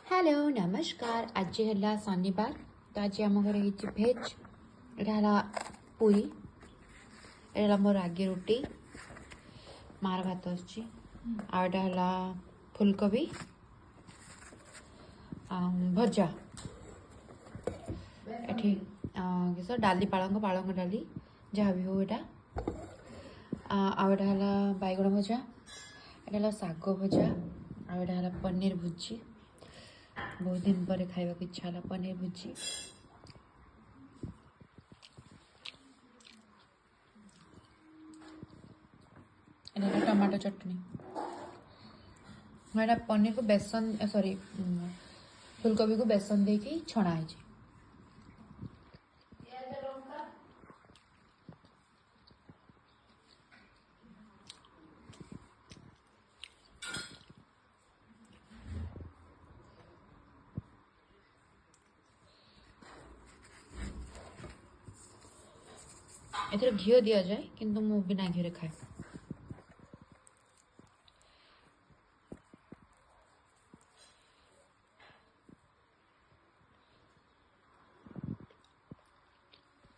Hello नमस्कार। आज है शनिवार तो आज आम घर भेज यहाँ पूरी यहाँ मोर रागी रोटी मार भात आटा फुलकोबी भजा एठी किस डाली पालंग पालंग डाली जहाँ भी हो यहाँ आटा बैगण भजा यहाँ शाग भजा आटा पनीर भुजी बहुत दिन पर खावा इच्छा है पनीर भुजी टमाटो चटनी यहाँ पनीर को बेसन सॉरी फुलकोबी को बेसन दे कि छणा है एथर घी दि जाए किंतु मु बिना घी खाए।